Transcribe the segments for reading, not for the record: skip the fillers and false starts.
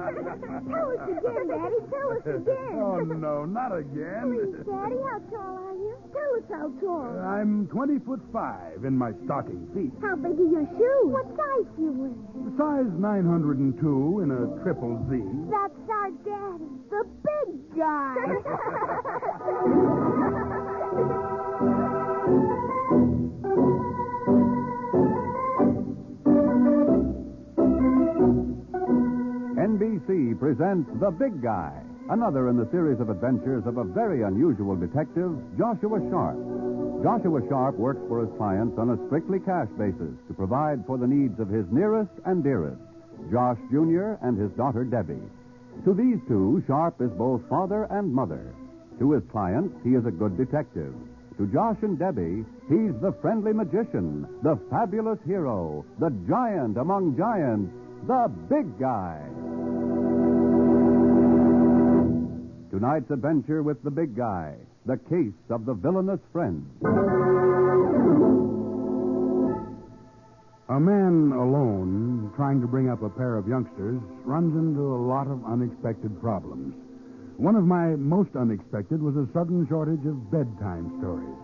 Tell us again, Daddy. Tell us again. Oh, no, not again. Please, Daddy, how tall are you? Tell us how tall. I'm 20'5" in my stocking feet. How big are your shoes? What size do you wear? Size 902 in a triple Z. That's our Daddy, the big guy. NBC presents The Big Guy, another in the series of adventures of a very unusual detective, Joshua Sharp. Joshua Sharp works for his clients on a strictly cash basis to provide for the needs of his nearest and dearest, Josh Jr. and his daughter Debbie. To these two, Sharp is both father and mother. To his clients, he is a good detective. To Josh and Debbie, he's the friendly magician, the fabulous hero, the giant among giants, the Big Guy. Tonight's adventure with the Big Guy, the case of the villainous friend. A man alone, trying to bring up a pair of youngsters, runs into a lot of unexpected problems. One of my most unexpected was a sudden shortage of bedtime stories.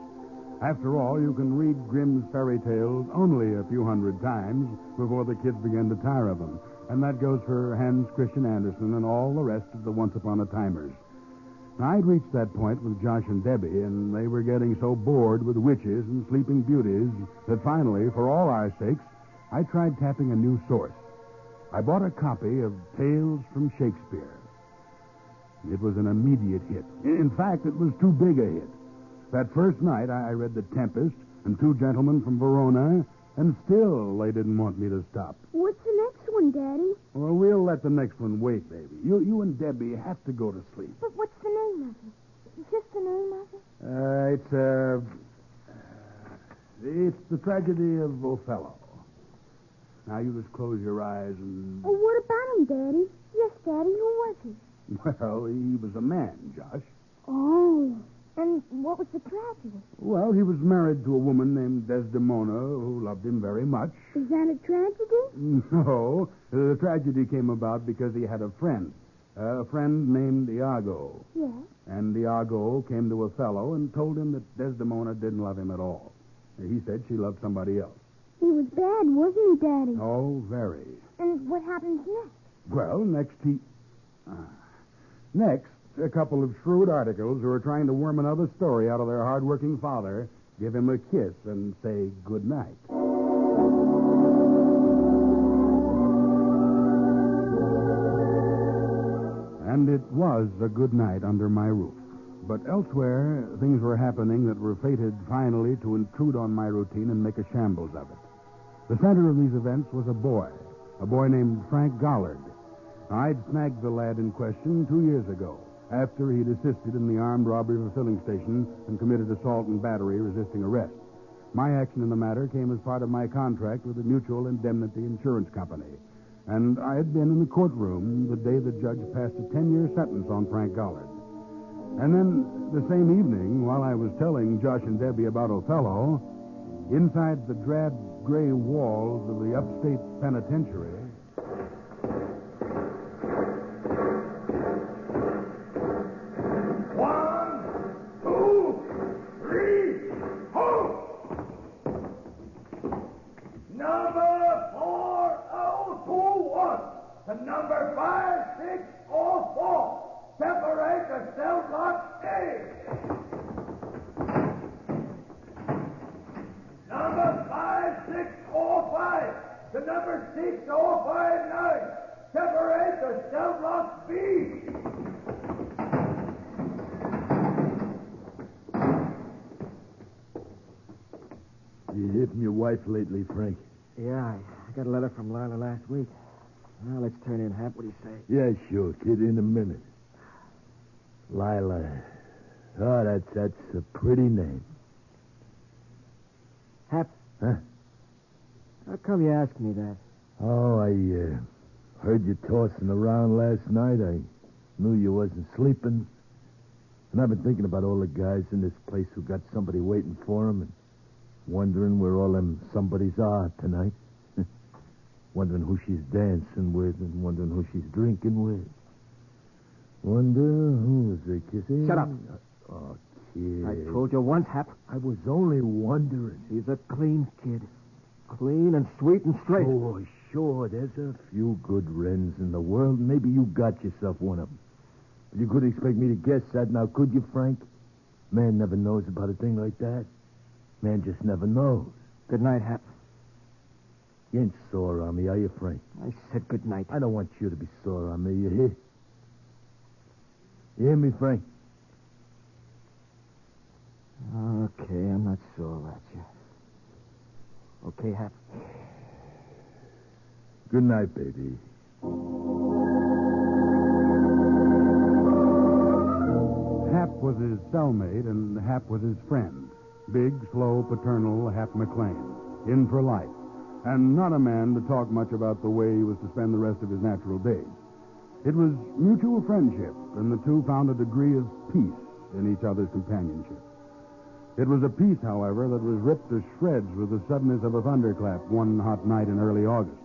After all, you can read Grimm's fairy tales only a few hundred times before the kids begin to tire of them. And that goes for Hans Christian Andersen and all the rest of the Once Upon a Timers. Now, I'd reached that point with Josh and Debbie, and they were getting so bored with witches and sleeping beauties that finally, for all our sakes, I tried tapping a new source. I bought a copy of Tales from Shakespeare. It was an immediate hit. In fact, it was too big a hit. That first night, I read The Tempest and Two Gentlemen from Verona, and still they didn't want me to stop. What's the next one, Daddy? Well, we'll let the next one wait, baby. You and Debbie have to go to sleep. But what's the name of it? Just the name of it? It's the tragedy of Othello. Now, you just close your eyes and... Oh, what about him, Daddy? Yes, Daddy, who was he? Well, he was a man, Josh. Oh, and what was the tragedy? Well, he was married to a woman named Desdemona who loved him very much. Is that a tragedy? No, the tragedy came about because he had a friend named Iago. Yes. And Iago came to Othello and told him that Desdemona didn't love him at all. He said she loved somebody else. He was bad, wasn't he, Daddy? Oh, very. And what happens next? Well, Next, a couple of shrewd articles who are trying to worm another story out of their hard-working father give him a kiss and say good night. And it was a good night under my roof. But elsewhere, things were happening that were fated finally to intrude on my routine and make a shambles of it. The center of these events was a boy named Frank Gollard. I'd snagged the lad in question 2 years ago, after he'd assisted in the armed robbery of a filling station and committed assault and battery resisting arrest. My action in the matter came as part of my contract with the Mutual Indemnity Insurance Company. And I had been in the courtroom the day the judge passed a 10-year sentence on Frank Gollard. And then, the same evening, while I was telling Josh and Debbie about Othello, inside the drab gray walls of the upstate penitentiary... Number 5604. Separate the cell block A. Number 5605. The number 6059. Separate the cell block B. You hear from your wife lately, Frank? Yeah, I got a letter from Lila last week. Now, let's turn in, Hap. What do you say? Yeah, sure, kid, in a minute. Lila. Oh, that's a pretty name. Hap? Huh? How come you asked me that? Oh, I heard you tossing around last night. I knew you wasn't sleeping. And I've been thinking about all the guys in this place who got somebody waiting for them and wondering where all them somebodies are tonight. Wondering who she's dancing with and wondering who she's drinking with. Wonder who's a kissing. Shut up. Oh, kid. I told you once, Hap. I was only wondering. She's a clean kid. Clean and sweet and straight. Oh, sure. There's a few good wrens in the world. Maybe you got yourself one of them. But you couldn't expect me to guess that now, could you, Frank? Man never knows about a thing like that. Man just never knows. Good night, Hap. You ain't sore on me, are you, Frank? I said good night. I don't want you to be sore on me, you hear? You hear me, Frank? Okay, I'm not sore at you. Okay, Hap? Good night, baby. Hap was his cellmate, and Hap was his friend. Big, slow, paternal Hap McLean. In for life. And not a man to talk much about the way he was to spend the rest of his natural days. It was mutual friendship, and the two found a degree of peace in each other's companionship. It was a peace, however, that was ripped to shreds with the suddenness of a thunderclap one hot night in early August.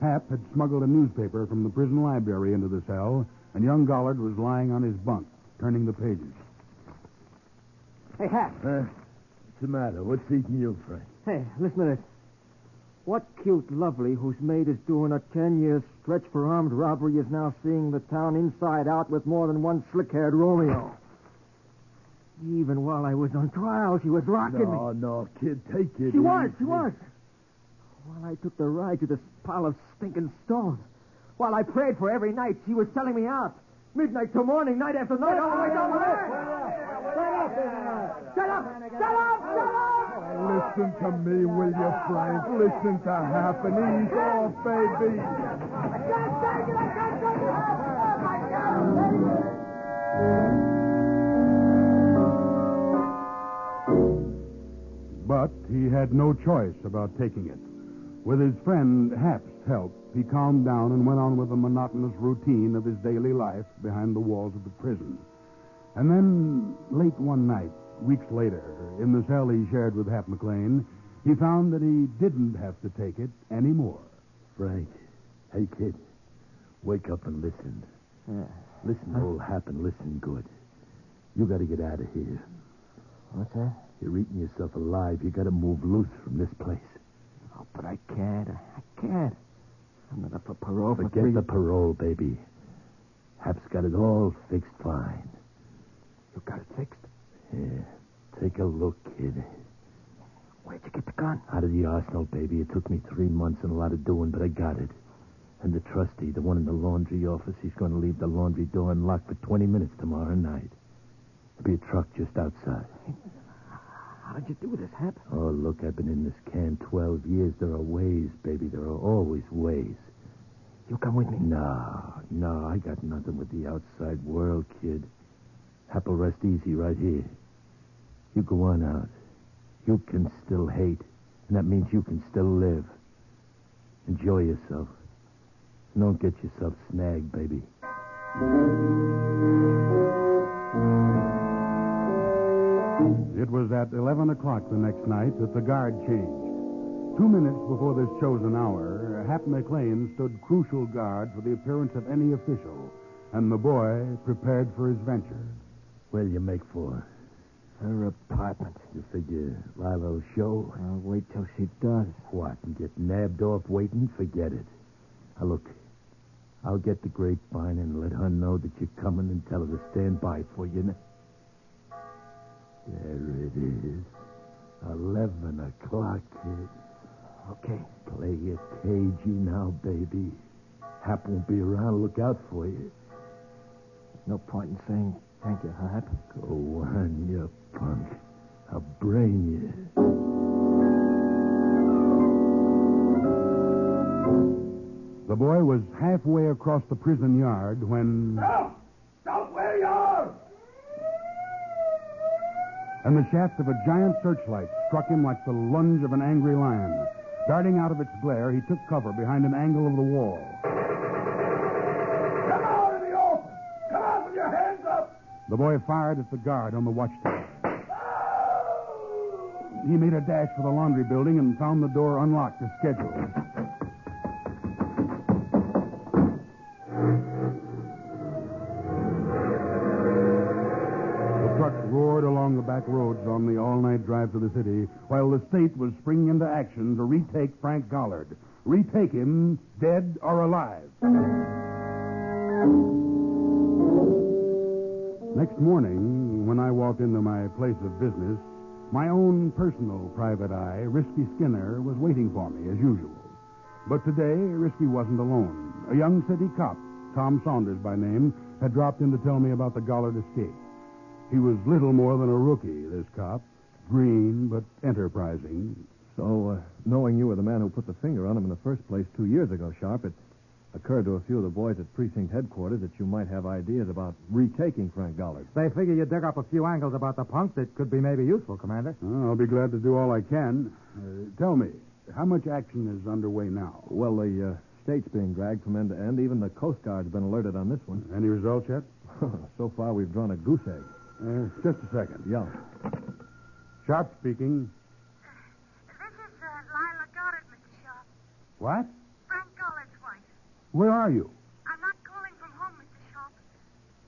Hap had smuggled a newspaper from the prison library into the cell, and young Gollard was lying on his bunk, turning the pages. Hey, Hap. What's the matter? What's eating you, Frank? Hey, listen to this. What cute lovely whose maid is doing a 10-year stretch for armed robbery is now seeing the town inside out with more than one slick-haired Romeo. Even while I was on trial, she was rocking me. No, kid, take it. She was. While I took the ride to this pile of stinking stones. While I prayed for every night, she was selling me out. Midnight till morning, night after night, all the way down the road. Shut up! Listen to me, will you, Frank? Listen to Hap and ease off, baby. But he had no choice about taking it. With his friend Hap's help, he calmed down and went on with the monotonous routine of his daily life behind the walls of the prison. And then, late one night, weeks later, in the cell he shared with Hap McLean, he found that he didn't have to take it anymore. Frank, hey, kid, wake up and listen. Listen to old Hap and listen good. You got to get out of here. What's that? You're eating yourself alive. You got to move loose from this place. Oh, but I can't. I can't. I'm not up for parole for Forget the parole, baby. Hap's got it all fixed fine. You got it fixed? Yeah. Take a look, kid. Where'd you get the gun? Out of the arsenal, baby. It took me 3 months and a lot of doing, but I got it. And the trustee, the one in the laundry office, he's going to leave the laundry door unlocked for 20 minutes tomorrow night. There'll be a truck just outside. How'd you do this, Hap? Oh, look, I've been in this can 12 years. There are ways, baby. There are always ways. You come with me? No, I got nothing with the outside world, kid. Hap will rest easy right here. You go on out. You can still hate, and that means you can still live. Enjoy yourself. And don't get yourself snagged, baby. It was at 11 o'clock the next night that the guard changed. 2 minutes before this chosen hour, Hap McLean stood crucial guard for the appearance of any official, and the boy prepared for his venture. What'll you make for? Her apartment. You figure Lilo'll show? I'll wait till she does. What, and get nabbed off waiting? Forget it. Now, look, I'll get the grapevine and let her know that you're coming and tell her to stand by for you. There it is. 11 o'clock, kid. Okay. Play it cagey now, baby. Hap won't be around. Look out for you. No point in saying thank you, Hap. Go on, you punk. I'll brain you. The boy was halfway across the prison yard when... Stop where you are! And the shaft of a giant searchlight struck him like the lunge of an angry lion. Darting out of its glare, he took cover behind an angle of the wall. Come out in the open! Come out with your hands up! The boy fired at the guard on the watchtower. He made a dash for the laundry building and found the door unlocked as scheduled. back roads on the all-night drive to the city, while the state was springing into action to retake Frank Gollard. Retake him, dead or alive. Next morning, when I walked into my place of business, my own personal private eye, Risky Skinner, was waiting for me, as usual. But today, Risky wasn't alone. A young city cop, Tom Saunders by name, had dropped in to tell me about the Gollard escape. He was little more than a rookie, this cop. Green, but enterprising. So, knowing you were the man who put the finger on him in the first place 2 years ago, Sharp, it occurred to a few of the boys at precinct headquarters that you might have ideas about retaking Frank Gollard. They figure you dug up a few angles about the punk that could be maybe useful, Commander. Oh, I'll be glad to do all I can. Tell me, how much action is underway now? Well, the state's being dragged from end to end. Even the Coast Guard's been alerted on this one. Any results yet? So far, we've drawn a goose egg. Just a second. Yeah. Sharp speaking. This is Lila Goddard, Mr. Sharp. What? Frank Gollard's wife. Where are you? I'm not calling from home, Mr. Sharp.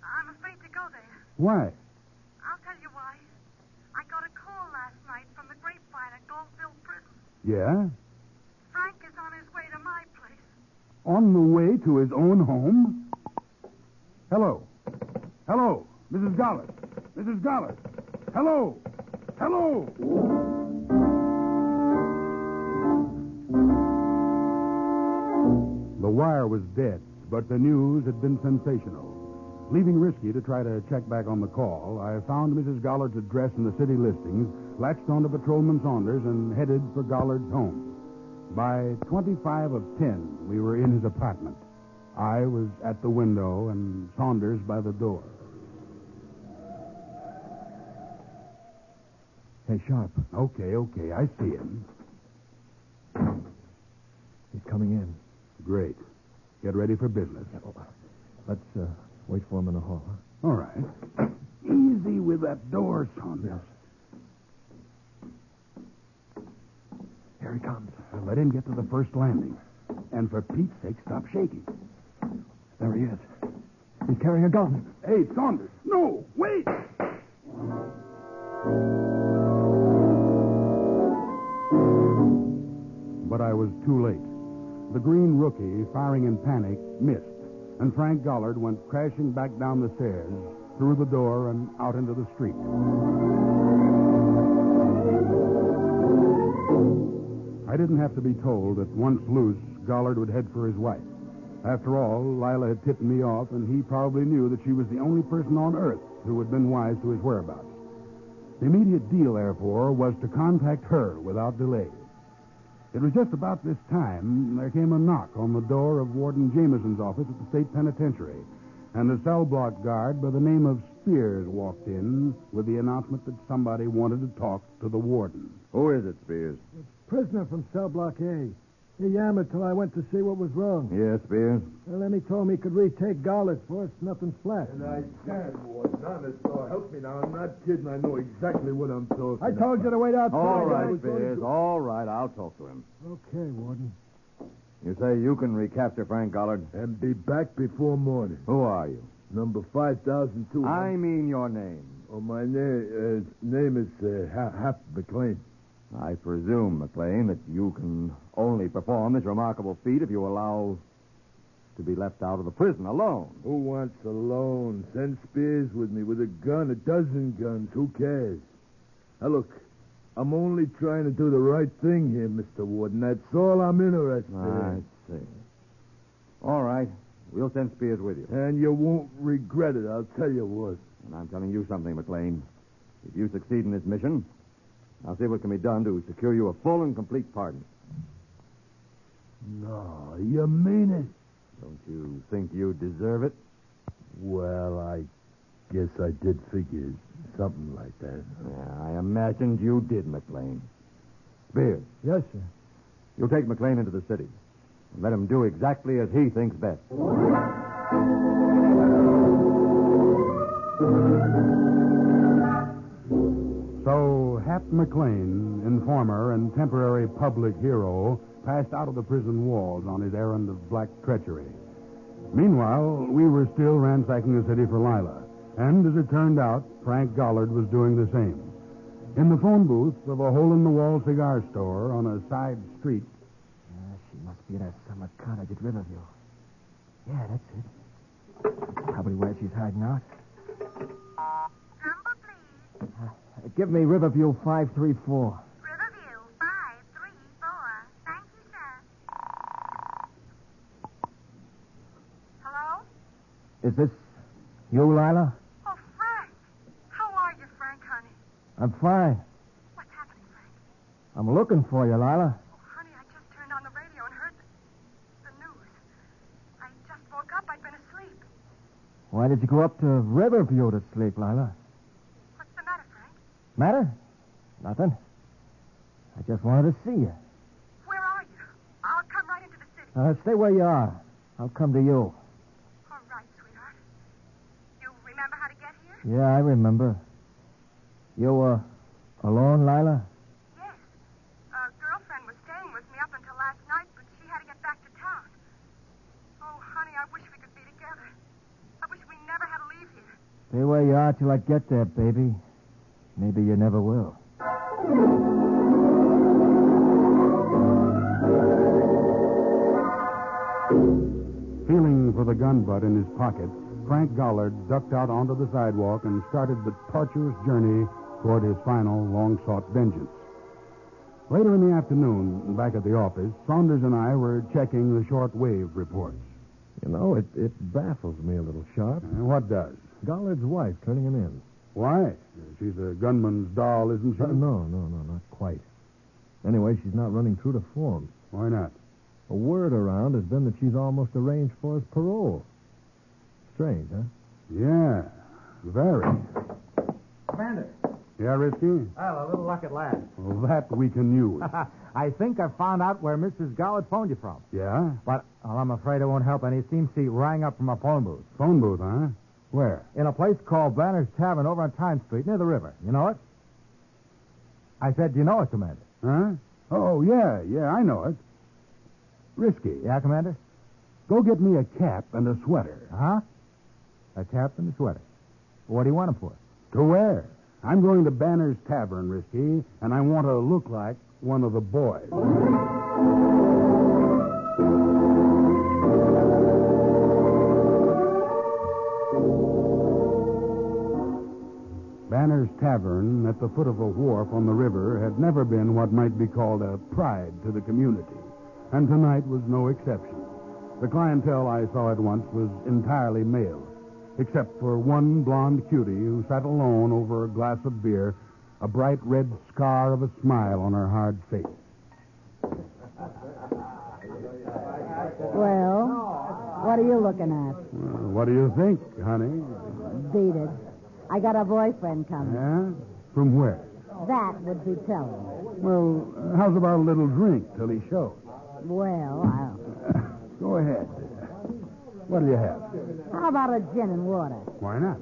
I'm afraid to go there. Why? I'll tell you why. I got a call last night from the grapevine at Goldville Prison. Yeah? Frank is on his way to my place. On the way to his own home? Hello. Hello. Mrs. Gollard. Mrs. Gollard. Hello. Hello. The wire was dead, but the news had been sensational. Leaving Risky to try to check back on the call, I found Mrs. Gollard's address in the city listings, latched onto Patrolman Saunders, and headed for Gollard's home. By 25 of 10, we were in his apartment. I was at the window and Saunders by the door. Hey, Sharp. Okay, I see him. He's coming in. Great. Get ready for business. Let's wait for him in the hall, huh? All right. Easy with that door, Saunders. Here he comes. Let him get to the first landing. And for Pete's sake, stop shaking. There he is. He's carrying a gun. Hey, Saunders. No, wait! But I was too late. The green rookie, firing in panic, missed, and Frank Gollard went crashing back down the stairs, through the door, and out into the street. I didn't have to be told that once loose, Gollard would head for his wife. After all, Lila had tipped me off, and he probably knew that she was the only person on Earth who had been wise to his whereabouts. The immediate deal, therefore, was to contact her without delay. It was just about this time there came a knock on the door of Warden Jameson's office at the state penitentiary, and a cell block guard by the name of Spears walked in with the announcement that somebody wanted to talk to the warden. Who is it, Spears? Prisoner from cell block A. He yammered till I went to see what was wrong. Yes, Spears. Well, then he told me he could retake Gollard for us. Nothing's flat. And I can, Warden. Honest, so help me now. I'm not kidding. I know exactly what I'm talking I told you to wait outside. All I right, was going Spears. to- All right, I'll talk to him. Okay, Warden. You say you can recapture Frank Gollard? And be back before morning. Who are you? Number 5002. I mean your name. Oh, my name is Hap McLean. I presume, McLean, that you can only perform this remarkable feat if you allow to be left out of the prison alone. Who wants a loan? Send Spears with me with a gun, a dozen guns. Who cares? Now, look, I'm only trying to do the right thing here, Mr. Warden. That's all I'm interested I in. see. All right. We'll send Spears with you. And you won't regret it, I'll tell you what. And I'm telling you something, McLean. If you succeed in this mission, I'll see what can be done to secure you a full and complete pardon. No, you mean it? Don't you think you deserve it? Well, I guess I did figure something like that. Yeah, I imagined you did, McLean. Spears, Yes, sir. you'll take McLean into the city and let him do exactly as he thinks best. So Hap McLean, informer and temporary public hero, passed out of the prison walls on his errand of black treachery. Meanwhile, we were still ransacking the city for Lila. And as it turned out, Frank Gollard was doing the same. In the phone booth of a hole-in-the-wall cigar store on a side street. She must be at that summer cottage at Riverview. Yeah, that's it. Probably where she's hiding out. Number, please. Give me Riverview 534. Riverview 534. Thank you, sir. Hello? Is this you, Lila? Oh, Frank. How are you, Frank, honey? I'm fine. What's happening, Frank? I'm looking for you, Lila. Oh, honey, I just turned on the radio and heard the news. I just woke up. I'd been asleep. Why did you go up to Riverview to sleep, Lila? What's the matter, Frank? Matter? Nothing. I just wanted to see you. Where are you? I'll come right into the city. Stay where you are. I'll come to you. All right, sweetheart. You remember how to get here? Yeah, I remember. You, alone, Lila? Yes. A girlfriend was staying with me up until last night, but she had to get back to town. Oh, honey, I wish we could be together. I wish we never had to leave here. Stay where you are till I get there, baby. Maybe you never will. Feeling for the gun butt in his pocket, Frank Gollard ducked out onto the sidewalk and started the tortuous journey toward his final, long-sought vengeance. Later in the afternoon, back at the office, Saunders and I were checking the short-wave reports. You know, it baffles me a little, Sharp. What does? Gollard's wife turning him in. Why? She's a gunman's doll, isn't she? No, not quite. Anyway, she's not running true to form. Why not? A word around has been that she's almost arranged for his parole. Strange, huh? Yeah, very. Commander. Yeah, Risky? Well, a little luck at last. Well, that we can use. I think I found out where Mrs. Gollard phoned you from. Yeah? But I'm afraid it won't help any. It seems she rang up from a phone booth. Phone booth, huh? Where? In a place called Banner's Tavern over on Time Street, near the river. You know it? I said, do you know it, Commander? Huh? Oh, yeah, I know it. Risky. Yeah, Commander? Go get me a cap and a sweater. Huh? A cap and a sweater. What do you want them for? To wear. I'm going to Banner's Tavern, Risky, and I want to look like one of the boys. Banner's Tavern at the foot of a wharf on the river had never been what might be called a pride to the community, and tonight was no exception. The clientele I saw at once was entirely male, except for one blonde cutie who sat alone over a glass of beer, a bright red scar of a smile on her hard face. Well, what are you looking at? Well, what do you think, honey? Beat it. I got a boyfriend coming. Yeah? From where? That would be telling. Well, how's about a little drink till he shows? Well, Go ahead. What'll you have? how about a gin and water? Why not?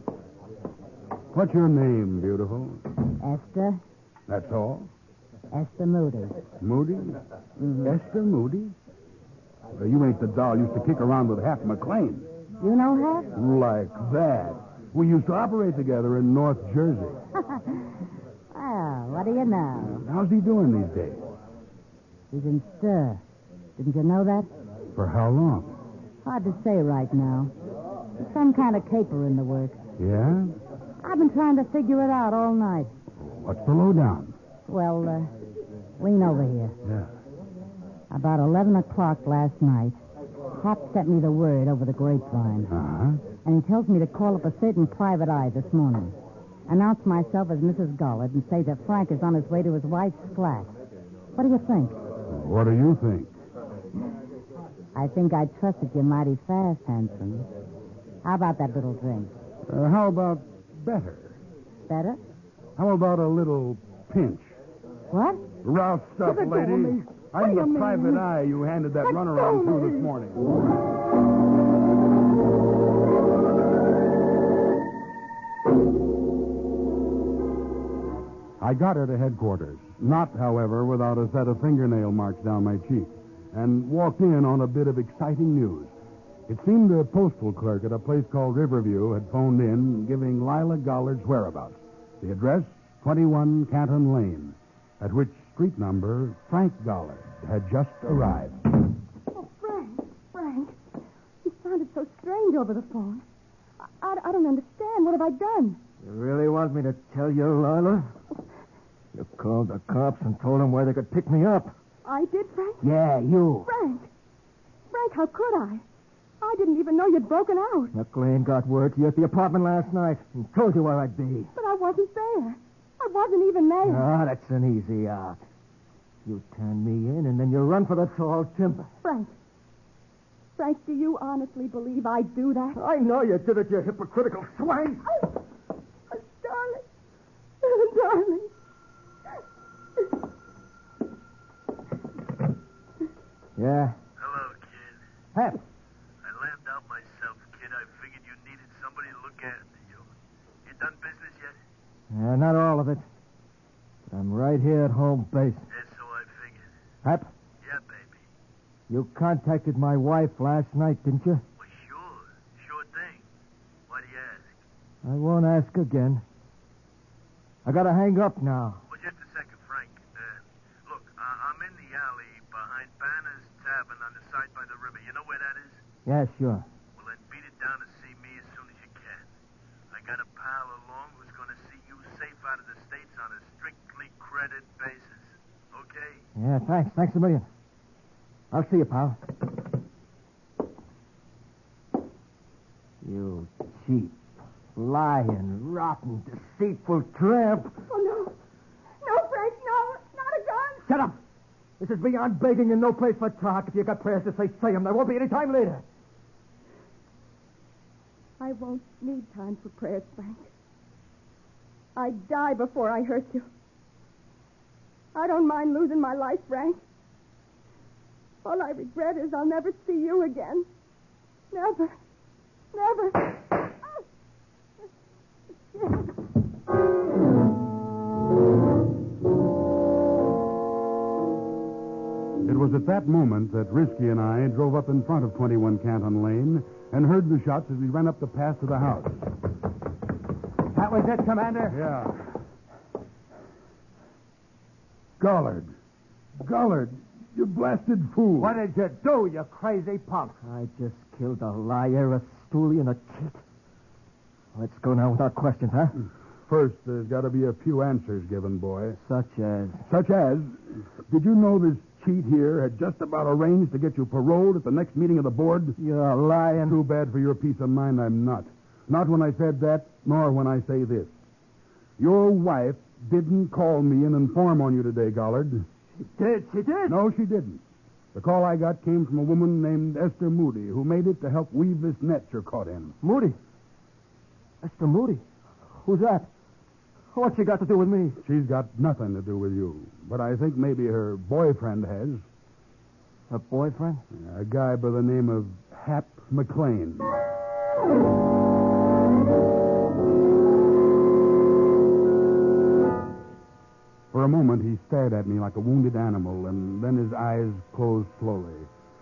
What's your name, beautiful? Esther? That's all? Esther Moody. Moody? Esther Moody? You ain't the doll used to kick around with Hap McLean. You know her? Like that. We used to operate together in North Jersey. Well, what do you know? How's he doing these days? He's in stir. Didn't you know that? For how long? Hard to say right now. There's some kind of caper in the works. Yeah? I've been trying to figure it out all night. What's the lowdown? Well, lean over here. Yeah. About 11 o'clock last night, Hap sent me the word over the grapevine. Uh-huh. And he tells me to call up a certain private eye this morning. Announce myself as Mrs. Gollard and say that Frank is on his way to his wife's flat. What do you think? What do you think? I think I trusted you mighty fast, handsome. How about that little drink? How about better? Better? How about a little pinch? What? Rouse up, Give it to lady. me. I'm What do the you private mean? eye you handed that runaround to this morning. I got her to headquarters. Not, however, without a set of fingernail marks down my cheek, and walked in on a bit of exciting news. It seemed a postal clerk at a place called Riverview had phoned in giving Lila Gollard's whereabouts. The address, 21 Canton Lane, at which street number Frank Gollard had just arrived. Oh, Frank. You sounded so strange over the phone. I don't understand. What have I done? You really want me to tell you, Lila? You called the cops and told them where they could pick me up. I did, Frank? Yeah, you. Frank, how could I? I didn't even know you'd broken out. McLean got word to you at the apartment last night and told you where I'd be. But I wasn't there. I wasn't even there. Ah, that's an easy out. You turn me in and then you run for the tall timber. Frank, do you honestly believe I'd do that? I know you did it, you hypocritical swine. Oh, darling. Yeah? Hello, kid. Hep. I lambed out myself, kid. I figured you needed somebody to look after you. You done business yet? Yeah, not all of it. But I'm right here at home base. That's so I figured. Hep, Yeah, baby. you contacted my wife last night, didn't you? Well, sure. Sure thing. Why do you ask? I won't ask again. I gotta hang up now. Well, just a second, Frank. Look, I'm in the alley behind Banner's Tavern on the side by the river. You know where that is? Yeah, sure. Well, then beat it down to see me as soon as you can. I got a pal along who's going to see you safe out of the States on a strictly credit basis. Okay? Yeah, thanks. Thanks a million. I'll see you, pal. You cheap, lying, rotten, deceitful tramp. Oh, no. No, Frank, no. Not a gun. Shut up! This is beyond begging and no place for talk. If you got prayers to say them. There won't be any time later. I won't need time for prayers, Frank. I'd die before I hurt you. I don't mind losing my life, Frank. All I regret is I'll never see you again. Never. It was at that moment that Risky and I drove up in front of 21 Canton Lane and heard the shots as we ran up the path to the house. That was it, Commander? Yeah. Gollard, you blasted fool. What did you do, you crazy punk? I just killed a liar, a stoolie, and a cheat. Let's go now without questions, huh? First, there's got to be a few answers given, boy. Such as? Did you know this cheat here had just about arranged to get you paroled at the next meeting of the board? You're lying. Too bad for your peace of mind I'm not. Not when I said that, nor when I say this. Your wife didn't call me and inform on you today, Gollard. She did? No, she didn't. The call I got came from a woman named Esther Moody, who made it to help weave this net you're caught in. Moody? Esther Moody? Who's that? What's she got to do with me? She's got nothing to do with you, but I think maybe her boyfriend has. Her boyfriend? A guy by the name of Hap McLean. For a moment, he stared at me like a wounded animal, and then his eyes closed slowly.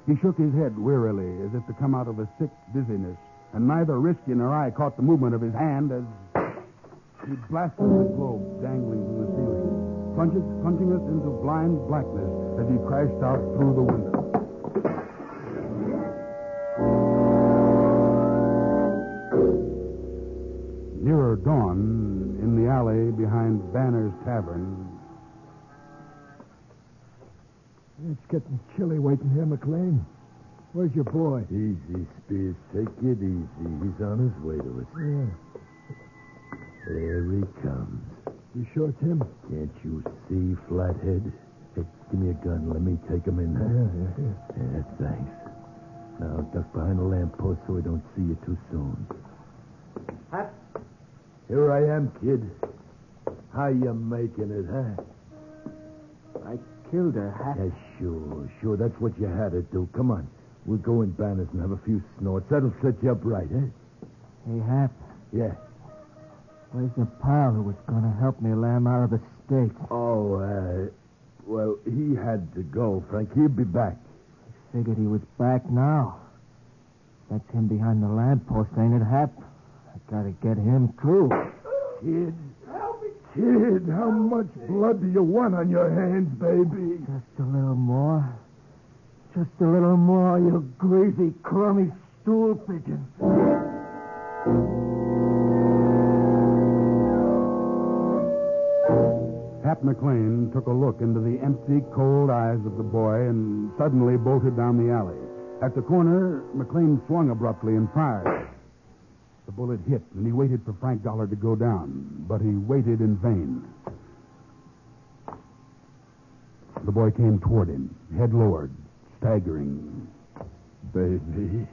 He shook his head wearily, as if to come out of a sick dizziness, and neither Risky nor I caught the movement of his hand as he blasted the globe dangling from the ceiling, plunging us into blind blackness as he crashed out through the window. Nearer dawn, in the alley behind Banner's Tavern. It's getting chilly waiting here, McLean. Where's your boy? Easy, Spears. Take it easy. He's on his way to us. Yeah. There he comes. You sure it's him? Can't you see, Flathead? Hey, give me a gun. Let me take him in there. Yeah, thanks. Now duck behind the lamppost so we don't see you too soon. Hap? Here I am, kid. How you making it, huh? I killed her, Hap. Yeah, sure. That's what you had to do. Come on. We'll go in Banner's and have a few snorts. That'll set you up right, eh? Hey, Hap. Yeah. Where's the pal who was going to help me lamb out of the States? Oh, well, he had to go, Frank. He'll be back. I figured he was back now. That's him behind the lamppost, ain't it, Hap? I gotta get him, too. Kid. Help me, Kid, how much blood do you want on your hands, baby? Just a little more. Just a little more, you greasy, crummy stool pigeon. Hap McLean took a look into the empty, cold eyes of the boy and suddenly bolted down the alley. At the corner, McLean swung abruptly and fired. The bullet hit, and he waited for Frank Gollard to go down, but he waited in vain. The boy came toward him, head lowered, staggering. Baby.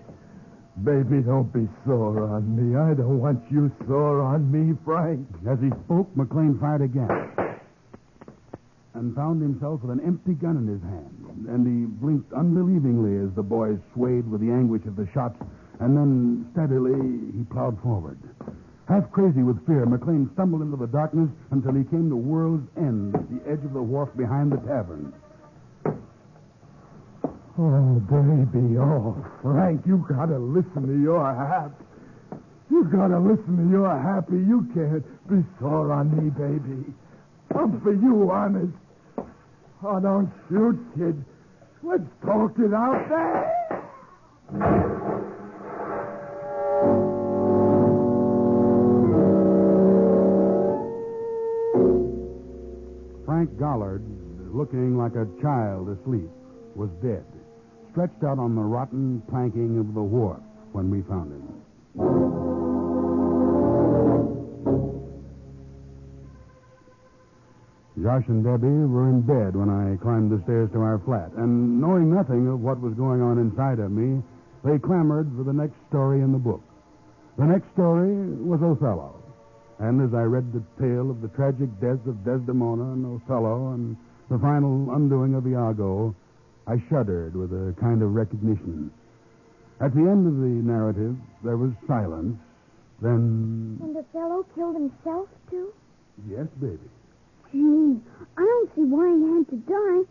Baby, don't be sore on me. I don't want you sore on me, Frank. As he spoke, McLean fired again and found himself with an empty gun in his hand. And he blinked unbelievingly as the boy swayed with the anguish of the shots, and then steadily he plowed forward. Half crazy with fear, McLean stumbled into the darkness until he came to World's End at the edge of the wharf behind the tavern. Oh, baby, oh, Frank, you gotta listen to your Hap. You gotta listen to your Happy. You can't be sore on me, baby. I'm for you, honest. Oh, don't shoot, kid. Let's talk it out there. Frank Gollard, looking like a child asleep, was dead, stretched out on the rotten planking of the wharf when we found him. Josh and Debbie were in bed when I climbed the stairs to our flat, and knowing nothing of what was going on inside of me, they clamored for the next story in the book. The next story was Othello, and as I read the tale of the tragic deaths of Desdemona and Othello and the final undoing of Iago, I shuddered with a kind of recognition. At the end of the narrative, there was silence. Then... And Othello killed himself, too? Yes, baby. Gee, I don't see why he had to die.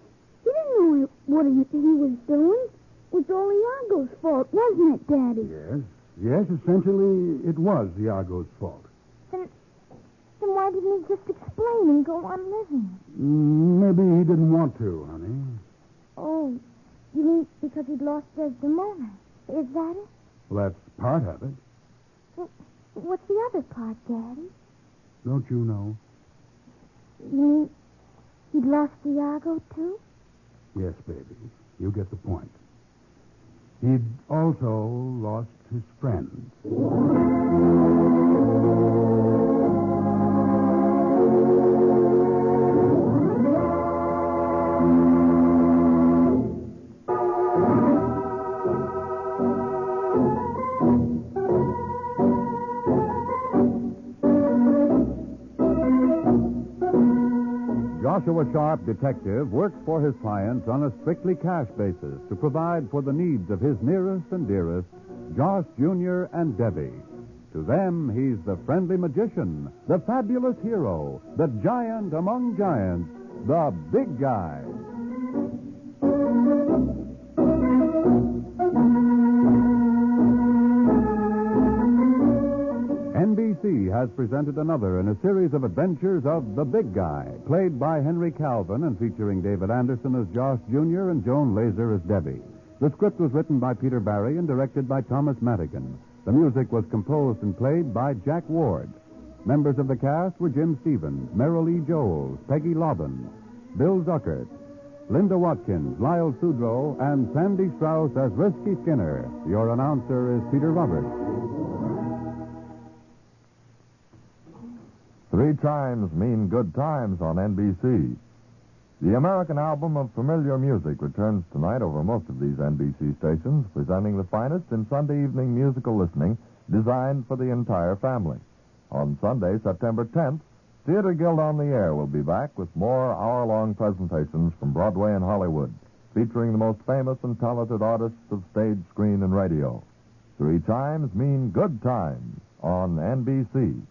He didn't know what he was doing. It was all Iago's fault, wasn't it, Daddy? Yes, essentially, it was Iago's fault. Then why didn't he just explain and go on living? Maybe he didn't want to, honey. Oh, you mean because he'd lost Desdemona? Is that it? Well, that's part of it. Well, what's the other part, Daddy? Don't you know? You mean he'd lost Iago, too? Yes, baby. You get the point. He'd also lost his friend. Joshua Sharp, detective, works for his clients on a strictly cash basis to provide for the needs of his nearest and dearest, Josh Jr. and Debbie. To them, he's the friendly magician, the fabulous hero, the giant among giants, the big guy. NBC has presented another in a series of adventures of The Big Guy, played by Henry Calvin and featuring David Anderson as Josh Jr. and Joan Laser as Debbie. The script was written by Peter Barry and directed by Thomas Madigan. The music was composed and played by Jack Ward. Members of the cast were Jim Stevens, Merrill E. Jones, Peggy Lobbin, Bill Zuckert, Linda Watkins, Lyle Sudrow, and Sandy Strauss as Risky Skinner. Your announcer is Peter Roberts. 3 chimes mean good times on NBC. The American album of familiar music returns tonight over most of these NBC stations, presenting the finest in Sunday evening musical listening designed for the entire family. On Sunday, September 10th, Theater Guild on the Air will be back with more hour-long presentations from Broadway and Hollywood, featuring the most famous and talented artists of stage, screen, and radio. 3 chimes mean good times on NBC.